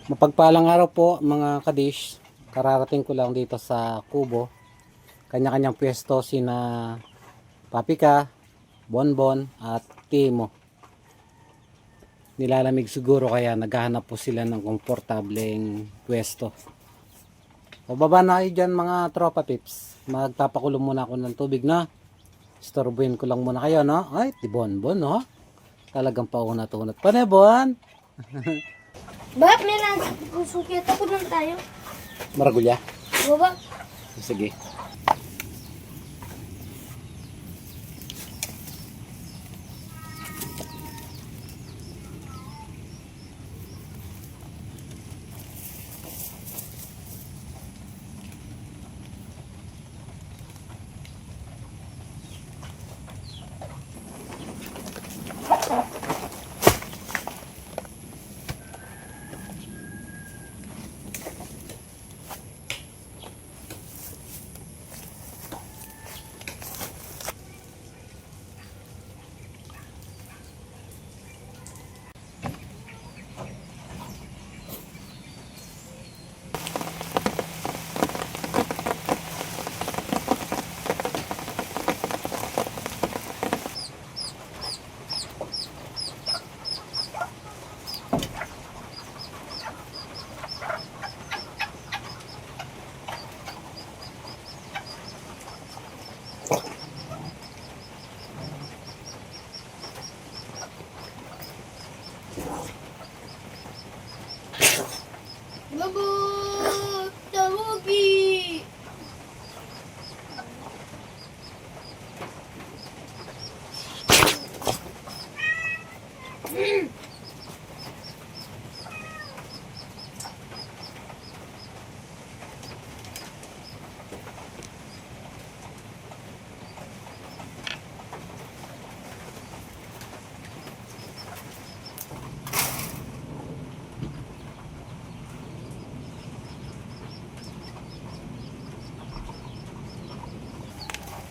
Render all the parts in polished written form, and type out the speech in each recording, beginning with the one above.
Mapagpalang araw po mga kadish. Kararating ko lang dito sa Kubo. Kanya-kanyang pwesto sina Papika, Bonbon at Timo. Nilalamig siguro kaya naghahanap po sila ng komportableng pwesto. O baba na kayo dyan mga tropa pips. Magpapakulo muna ako ng tubig na. Istorbuhin ko lang muna kayo, no? Ay, ti Bonbon, no? Talagang paunat-unat pa na, Bon. Bakit may nagsusukit ako doon tayo? Maragulya? Baba. Sige. Babo! Tawogi!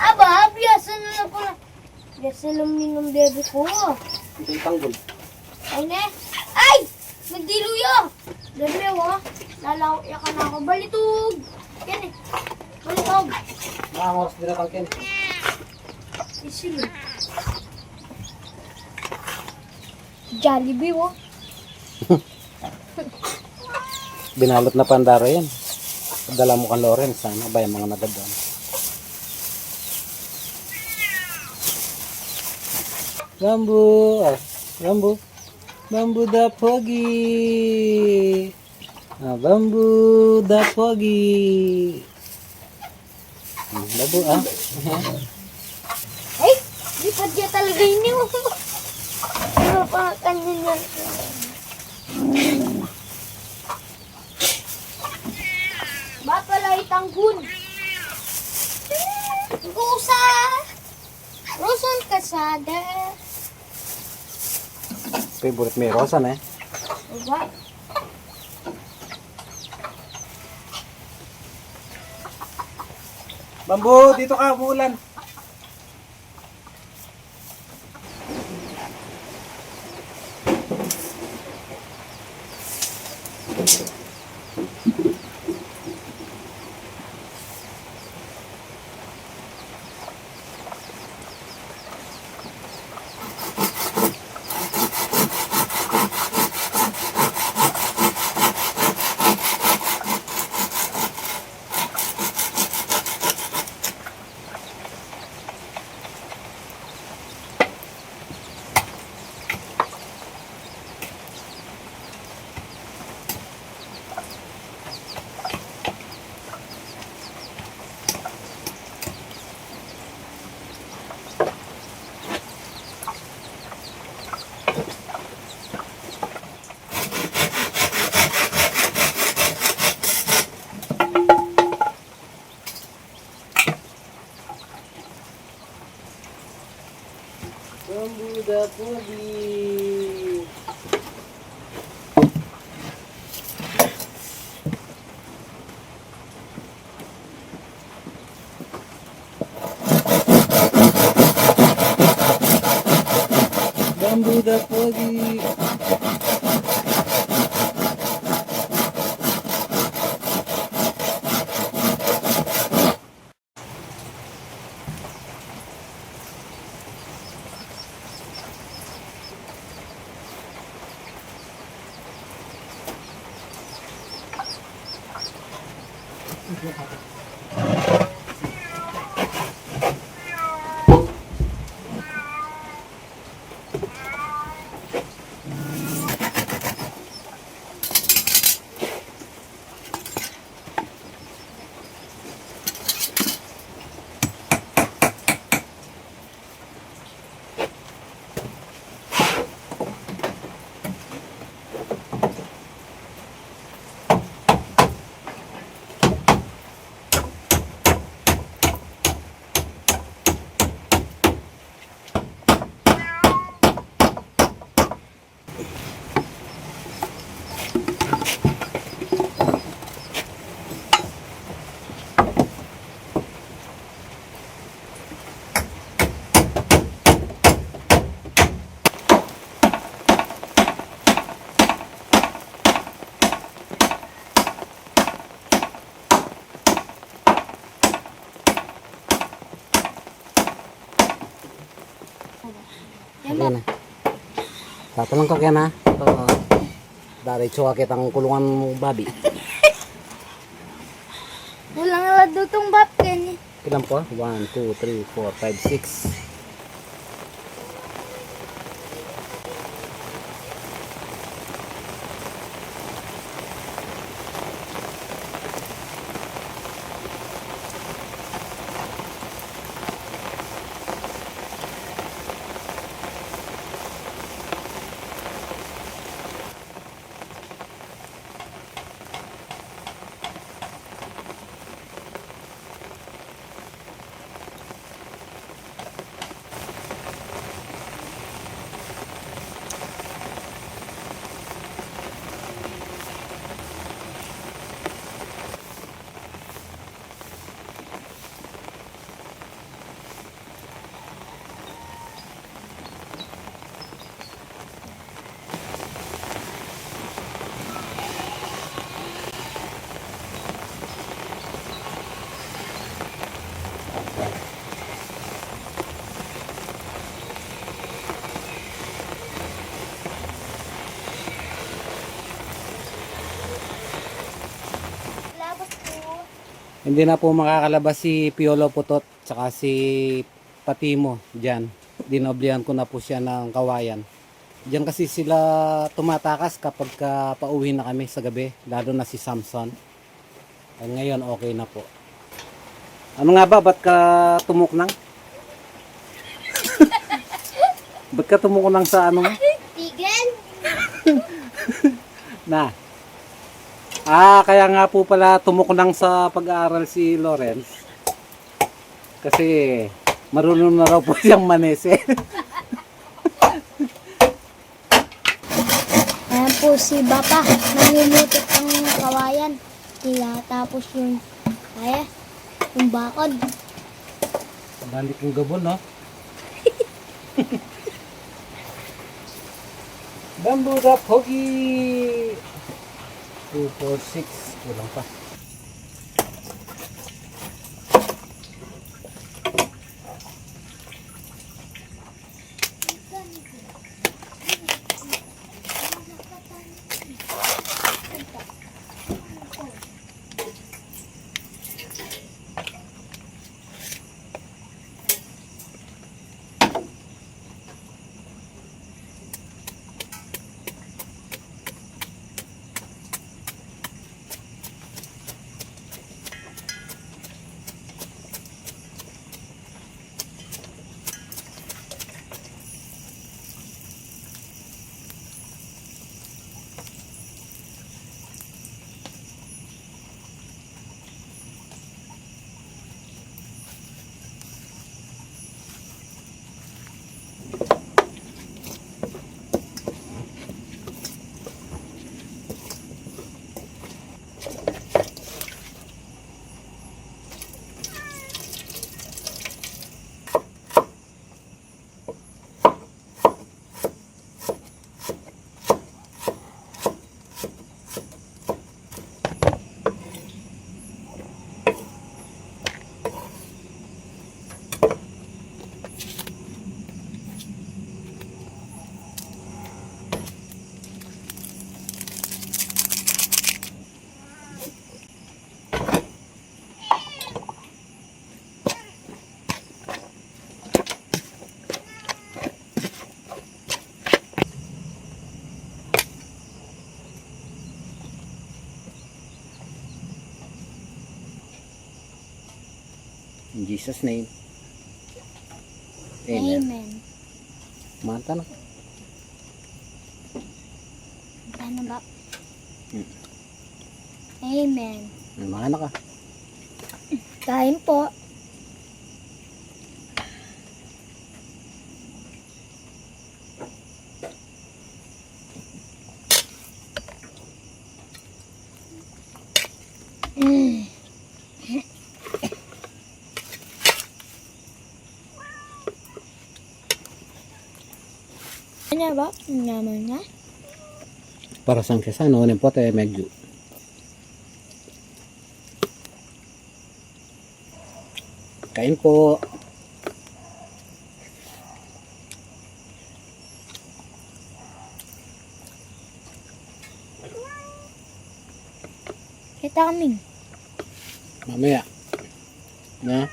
Aba, biyasa na lang pala. Biyasa lang minum bebe ko. Ito yung tanggol. Ay, ne? Ay! Nagdiluyo! Bebe, oh. Lalaw-ya ka na ako. Balitog! Yan eh. Balitog. Nakangos din na tangkin. Isili. Jollibee, oh. Binalot na pandaro yan. Dala mo kang Lawrence, sana ba yung mga nagandaan? Bambu, bambu, bambu da pogi, bambu da pogi. Bambu Ay! Lipad niya talaga yun yung. Ano pa kanya yan? Ba't pala itanggun? Gusa! Rosan Kasada. Favorite may rosan eh. Diba? Bambu, dito ka, umuulan. Bambu da pogi. Bambu da pogi. Yan Okay ba? na. Tatalong ka kaya na. Diretso ka kitang kulungan mo, babi. Walang lado tong bapkin. Ilan po? 1, 2, 3, 4, 5, 6. Labas po. Hindi na po makakalabas si Piolo Putot tsaka si Patimo dyan. Dinoblihan ko na po siya ng kawayan. Diyan kasi sila tumatakas kapag pauwi na kami sa gabi, lalo na si Samson. Ay, ngayon okay na po. Ano nga ba? Ba't ka tumuknang? Ba't ka tumukunang sa ano mo? Tigil. Na? Kaya nga po pala tumukunang sa pag-aaral si Lawrence. Kasi marunong na raw po siyang manese. Ayan po si Bapa. Namumutot ang kawayan. Tapos yung yung bakod. Balik yung gabon, no? Bamboo da pogi! 2, 4, 6. Kulang pa. In Jesus' name. Amen. Amen. Manta na. Ano ba? Hmm. Amen. Mga anak ka. Kain po. Mm. Ano ba? Ang naman niya? Para sang siya sa ano, po tayo medyo. Kain po. Kita kami. Mamaya. Na?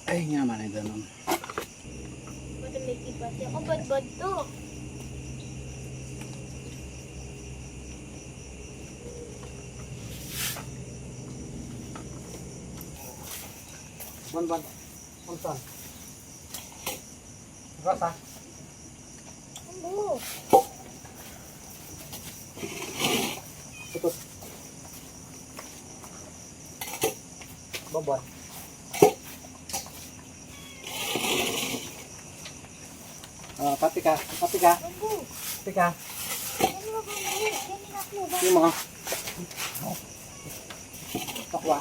Ay, nga man ay ganun. Ba't may kibati ako? Ba't to? Ban. Punta. Rasa. Ano? Tutus. Babay. Pati ka. Babu. Pati ka. Ano ba ba? Ganyan ako ba? Yung mga. Takwa.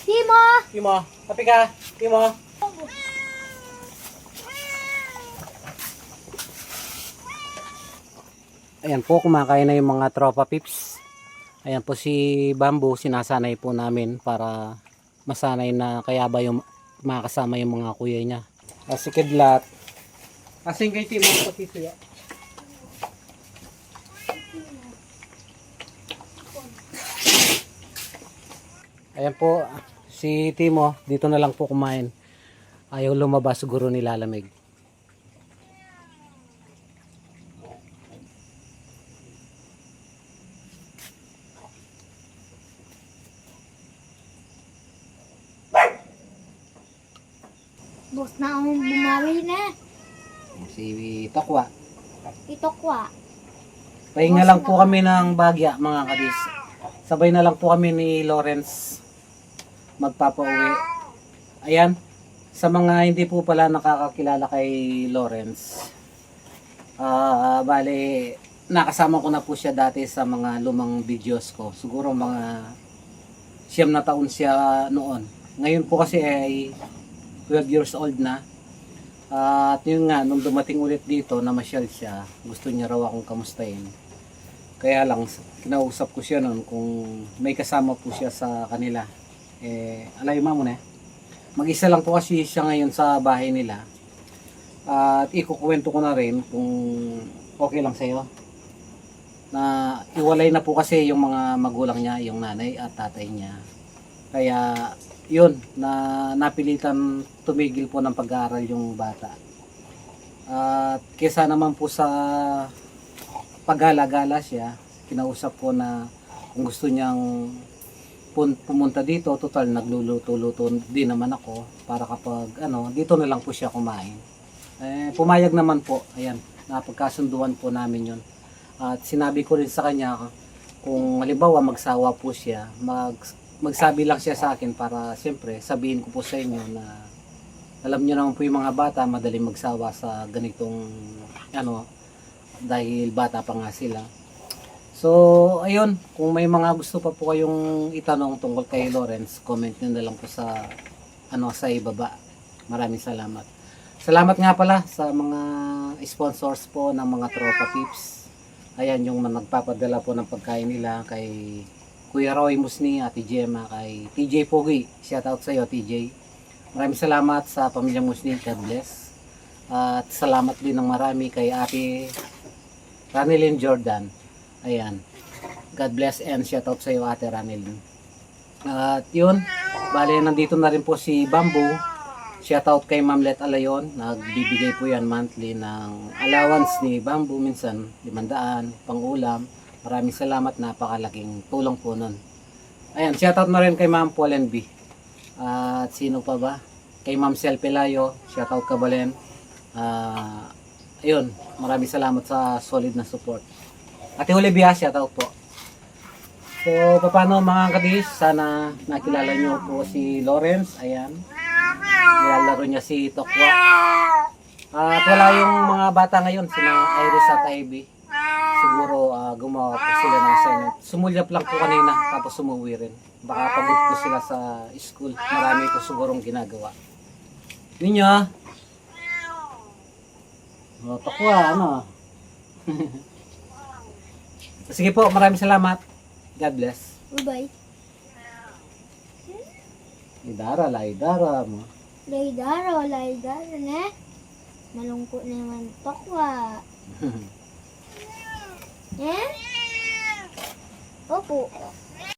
Timo! Timo. Pati ka. Timo. Ayan po, kumakain na yung mga tropa pips. Ayan po si Bamboo, sinasanay po namin para masanay na kaya ba yung makakasama yung mga kuya niya. Si Kidlat. Kasing kay Timo pati siya. Ayan po, si Timo, dito na lang po kumain. Ayaw lumabas, siguro nilalamig. Boss na akong bumawi na. Si Tokwa. Ito kwa. Pahinga lang po kami ng bagya, mga kadis. Sabay na lang po kami ni Lawrence magpapauwi. Ayan, sa mga hindi po pala nakakakilala kay Lawrence, bali, nakasama ko na po siya dati sa mga lumang videos ko. Siguro mga 9 na taon siya noon. Ngayon po kasi ay 12 years old na. At yun nga, nung dumating ulit dito, namasyal siya. Gusto niya raw akong kamustahin. Kaya lang, kinausap ko siya noon kung may kasama po siya sa kanila. Alay mo na. Mag-isa lang po kasi siya ngayon sa bahay nila. At ikukwento ko na rin kung okay lang sa'yo. Na iwalay na po kasi yung mga magulang niya, yung nanay at tatay niya. Kaya yun, na napilitan tumigil po ng pag-aaral yung bata. At kesa naman po sa paggala-gala siya, kinausap ko na kung gusto niyang pumunta dito, total nagluluto-luto din naman ako para kapag dito na lang po siya kumain. Pumayag naman po, ayan, napagkasunduan po namin yun. At sinabi ko rin sa kanya kung halimbawa magsawa po siya, magsabi lang siya sa akin para siyempre sabihin ko po sa inyo na alam niyo naman po yung mga bata madaling magsawa sa ganitong dahil bata pa nga sila. So ayun, kung may mga gusto pa po kayong itanong tungkol kay Lawrence, comment niyo na lang po sa sa ibaba. Maraming salamat. Salamat nga pala sa mga sponsors po ng mga Tropa Pips. Ayan yung nagpapadala po ng pagkain nila kay Kuya Roy Musni, Ate Gemma, kay TJ Pogi. Shout out sa iyo, TJ. Maraming salamat sa pamilya Musni. God bless. At salamat din ng marami kay Ate Ranelyn Jordan. Ayan. God bless and shout out sa iyo, Ate Ranelyn. At yun, bali nandito na rin po si Bamboo. Shoutout kay Ma'am Let Alayon. Nagbibigay po yan monthly ng allowance ni Bamboo. Minsan 500, pang-ulam. Maraming salamat, napakalaking tulong po nun. Ayan, shoutout na rin kay Ma'am Pauline B. At sino pa ba? Kay Ma'am Sel Pelayo, shoutout ka Balen. Ayun, maraming salamat sa solid na support. Ate Olivia, shoutout po. So, paano mga kadis? Sana nakilala nyo po si Lawrence. Ayan. Nilalaro niya si Tokwa. At wala yung mga bata ngayon, sina Iris at Ivy. Siguro gumawa po sila ng assignment. Sumulyap lang po kanina, tapos sumuwi rin. Baka pagod po sila sa school. Marami po sigurong ginagawa. Ninyo? O, Tokwa, ano? Sige po, maraming salamat. God bless. Bye-bye. Laidara mo. Laidaro, ne? Malungkot naman Tokwa. Eh? Opo.